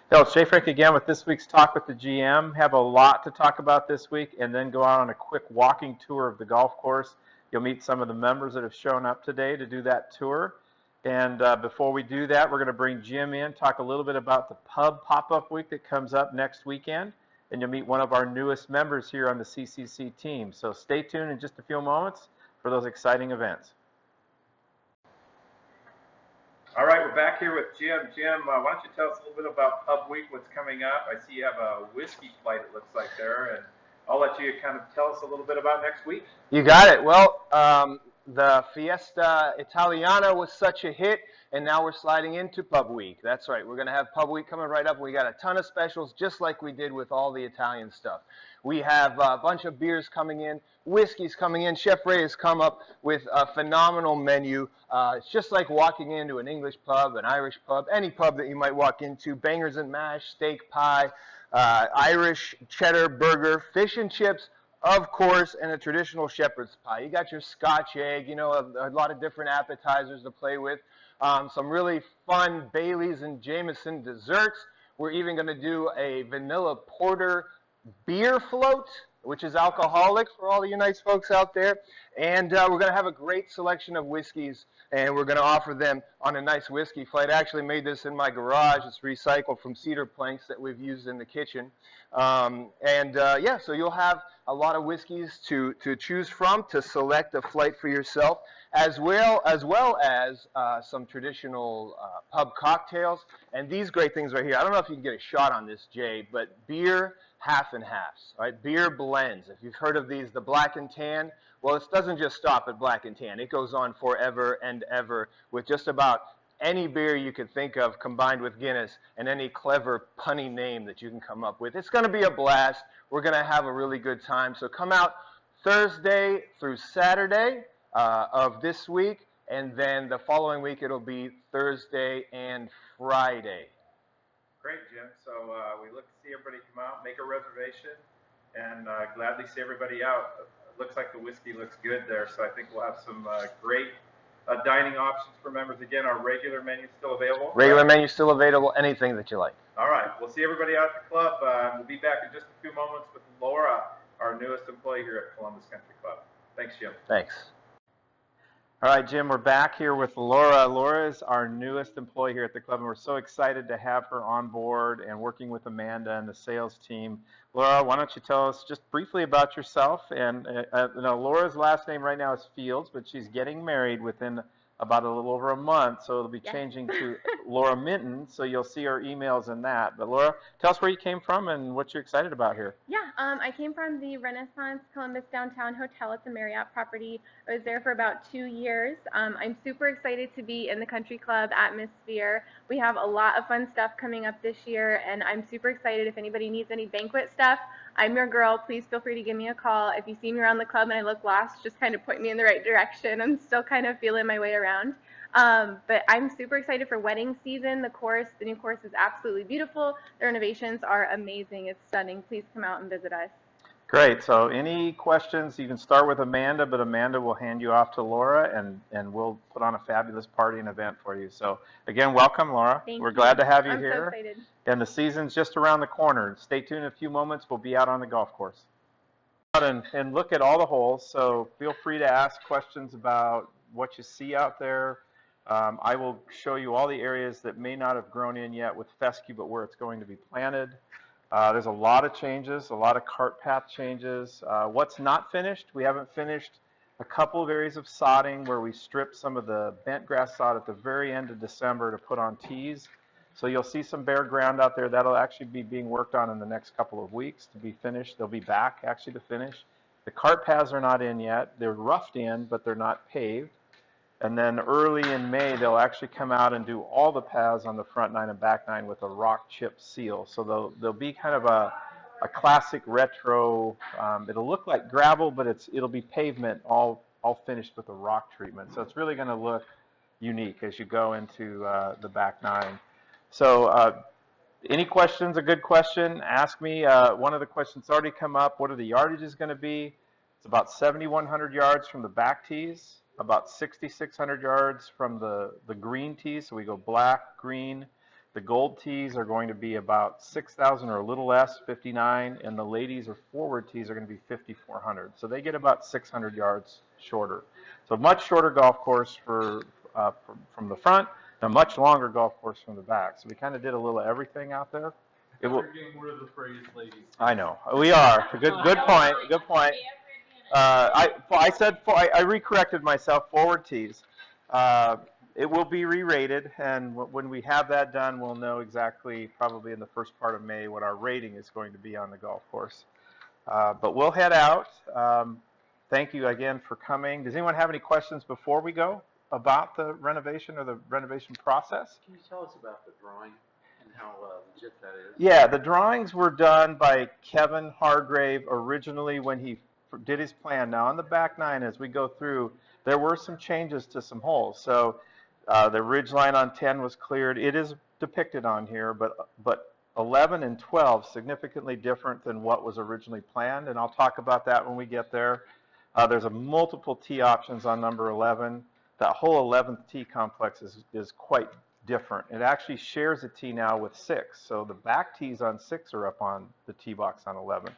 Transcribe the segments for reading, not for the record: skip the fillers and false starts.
Hey, it's Jay Frank again with this week's Talk with the GM. Have a lot to talk about this week and then go out on a quick walking tour of the golf course. You'll meet some of the members that have shown up today to do that tour. And before we do that, we're going to bring Jim in, talk a little bit about the pub pop-up week that comes up next weekend. And you'll meet one of our newest members here on the CCC team. So stay tuned in just a few moments for those exciting events. All right, we're back here with Jim. Jim, why don't you tell us a little bit about Pub Week, what's coming up? I see you have a whiskey flight, it looks like there, and I'll let you kind of tell us a little bit about next week. You got it. Well, the Fiesta Italiana was such a hit, and now we're sliding into Pub Week. That's right. We're going to have Pub Week coming right up. We got a ton of specials, just like we did with all the Italian stuff. We have a bunch of beers coming in, whiskeys coming in. Chef Ray has come up with a phenomenal menu. It's just like walking into an English pub, an Irish pub, any pub that you might walk into. Bangers and mash, steak pie, Irish cheddar burger, fish and chips, of course, and a traditional shepherd's pie. You got your Scotch egg, a lot of different appetizers to play with. Some really fun Baileys and Jameson desserts. We're even going to do a vanilla porter beer float, which is alcoholic for all of you nice folks out there. And we're going to have a great selection of whiskeys, and we're going to offer them on a nice whiskey flight. I actually made this in my garage. It's recycled from cedar planks that we've used in the kitchen. Yeah, so you'll have a lot of whiskeys to choose from to select a flight for yourself, as well as some traditional pub cocktails. And these great things right here. I don't know if you can get a shot on this, Jay, but beer half and halves, right? Beer blends. If you've heard of these, the black and tan, well, it doesn't just stop at black and tan. It goes on forever and ever with just about any beer you could think of combined with Guinness and any clever punny name that you can come up with. It's going to be a blast. We're going to have a really good time. So come out Thursday through Saturday of this week, and then the following week it'll be Thursday and Friday. Great, Jim. So we look to see everybody come out, make a reservation, and gladly see everybody out. It looks like the whiskey looks good there, so I think we'll have some great dining options for members. Again, our regular menu still available. Regular menu still available, anything that you like. All right, we'll see everybody out at the club. We'll be back in just a few moments with Laura, our newest employee here at Columbus Country Club. Thanks, Jim. Thanks. All right, Jim, we're back here with Laura. Laura is our newest employee here at the club, and we're so excited to have her on board and working with Amanda and the sales team. Laura, why don't you tell us just briefly about yourself? And Laura's last name right now is Fields, but she's getting married within about a little over a month, so it'll be changing to Laura Minton, so you'll see our emails in that. But Laura, tell us where you came from and what you're excited about here. Yeah, I came from the Renaissance Columbus Downtown Hotel at the Marriott property. I was there for about 2 years. I'm super excited to be in the country club atmosphere. We have a lot of fun stuff coming up this year, and I'm super excited. If anybody needs any banquet stuff, I'm your girl. Please feel free to give me a call. If you see me around the club and I look lost, just kind of point me in the right direction. I'm still kind of feeling my way around. But I'm super excited for wedding season. The new course is absolutely beautiful. The renovations are amazing. It's stunning. Please come out and visit us. Great. So any questions, you can start with Amanda, but Amanda will hand you off to Laura, and we'll put on a fabulous party and event for you. So again, welcome, Laura. We're glad to have you here. I'm so excited. And the season's just around the corner. Stay tuned in a few moments. We'll be out on the golf course. And look at all the holes. So feel free to ask questions about what you see out there. I will show you all the areas that may not have grown in yet with fescue, but where it's going to be planted. There's a lot of changes, a lot of cart path changes. What's not finished? We haven't finished a couple of areas of sodding where we stripped some of the bent grass sod at the very end of December to put on tees. So you'll see some bare ground out there. That'll actually be being worked on in the next couple of weeks to be finished. They'll be back actually to finish. The cart paths are not in yet. They're roughed in, but they're not paved. And then early in May, they'll actually come out and do all the paths on the front nine and back nine with a rock chip seal. So they'll be kind of a classic retro. It'll look like gravel, but it'll be pavement all finished with a rock treatment. So it's really going to look unique as you go into the back nine. So any questions? A good question? Ask me. One of the questions already come up. What are the yardages going to be? It's about 7,100 yards from the back tees, about 6,600 yards from the green tees. So we go black, green. The gold tees are going to be about 6,000 or a little less, 59, and the ladies or forward tees are going to be 5,400. So they get about 600 yards shorter. So much shorter golf course from the front, and a much longer golf course from the back. So we kind of did a little everything out there. We're getting rid of the phrase ladies. I know, we are. Good point. Good point. I re-corrected myself. Forward tees. It will be re-rated, and when we have that done, we'll know exactly, probably in the first part of May, what our rating is going to be on the golf course. But we'll head out. Thank you again for coming. Does anyone have any questions before we go about the renovation or the renovation process? Can you tell us about the drawing and how legit that is? Yeah, the drawings were done by Kevin Hargrave originally when he did his plan. Now on the back nine, as we go through, there were some changes to some holes. So the ridge line on 10 was cleared. It is depicted on here, but 11 and 12 significantly different than what was originally planned, and I'll talk about that when we get there. There's a multiple tee options on number 11. That whole 11th tee complex is quite different. It actually shares a tee now with 6, so the back tees on 6 are up on the tee box on 11.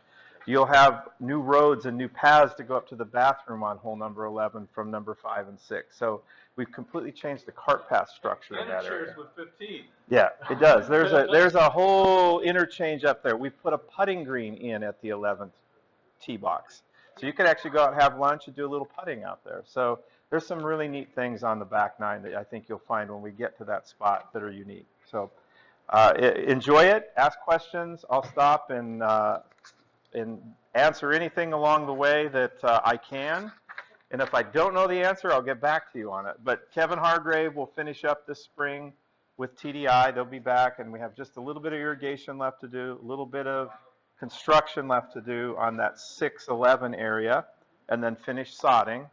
You'll have new roads and new paths to go up to the bathroom on hole number 11 from number 5 and 6. So we've completely changed the cart path structure in that area. And it shares with 15. Yeah, it does. There's a whole interchange up there. We've put a putting green in at the 11th tee box. So you could actually go out and have lunch and do a little putting out there. So there's some really neat things on the back nine that I think you'll find when we get to that spot that are unique. So enjoy it. Ask questions. I'll stop and answer anything along the way that I can. And if I don't know the answer, I'll get back to you on it. But Kevin Hargrave will finish up this spring with TDI. They'll be back, and we have just a little bit of irrigation left to do, a little bit of construction left to do on that 6-11 area, and then finish sodding.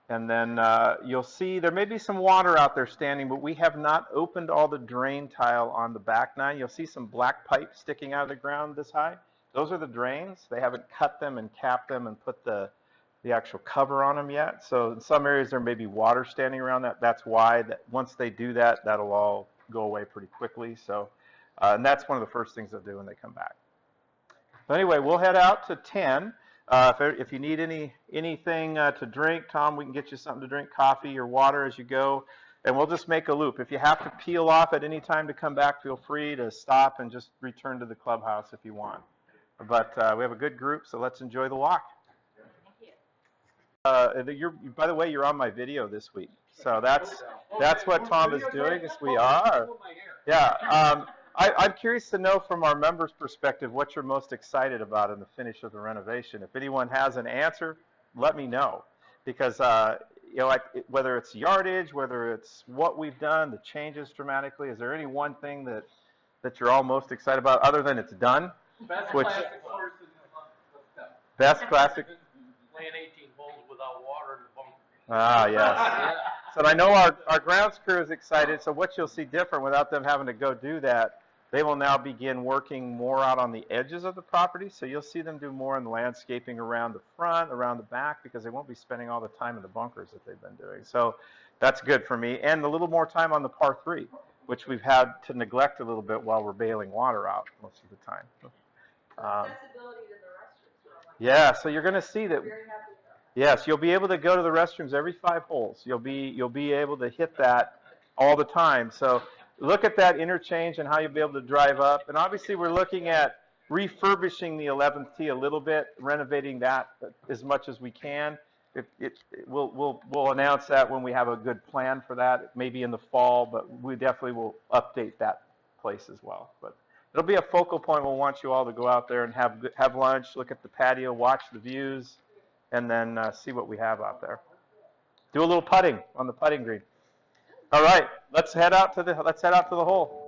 And then you'll see there may be some water out there standing, but we have not opened all the drain tile on the back nine. You'll see some black pipe sticking out of the ground this high. Those are the drains. They haven't cut them and capped them and put the actual cover on them yet. So in some areas there may be water standing around that. That's why once they do that, that'll all go away pretty quickly. So and that's one of the first things they'll do when they come back. So anyway, we'll head out to 10. If you need anything to drink, Tom, we can get you something to drink, coffee or water as you go. And we'll just make a loop. If you have to peel off at any time to come back, feel free to stop and just return to the clubhouse if you want. But we have a good group, so let's enjoy the walk. Thank you. By the way, you're on my video this week. So that's what Tom is doing. Yes, we are. Yeah. I'm curious to know from our members' perspective what you're most excited about in the finish of the renovation. If anyone has an answer, let me know. Because whether it's yardage, whether it's what we've done, the changes dramatically, is there any one thing that you're all most excited about other than it's done? Best Which, classic course in the best classic. Playing 18 holes without water in the bunker. Ah, yes. So I know our grounds crew is excited. So what you'll see different without them having to go do that, they will now begin working more out on the edges of the property. So you'll see them do more in the landscaping around the front, around the back, because they won't be spending all the time in the bunkers that they've been doing. So that's good for me. And a little more time on the par 3, which we've had to neglect a little bit while we're bailing water out most of the time. Accessibility to the restrooms. Yeah, so you're going to see that. Very happy with that. Yes, you'll be able to go to the restrooms every 5 holes. You'll be able to hit that all the time. So look at that interchange and how you'll be able to drive up. And obviously we're looking at refurbishing the 11th tee a little bit, renovating that as much as we can. We'll announce that when we have a good plan for that, maybe in the fall, but we definitely will update that place as well. But it'll be a focal point. We'll want you all to go out there and have lunch, look at the patio, watch the views, and then see what we have out there. Do a little putting on the putting green. All right, let's head out to the hole.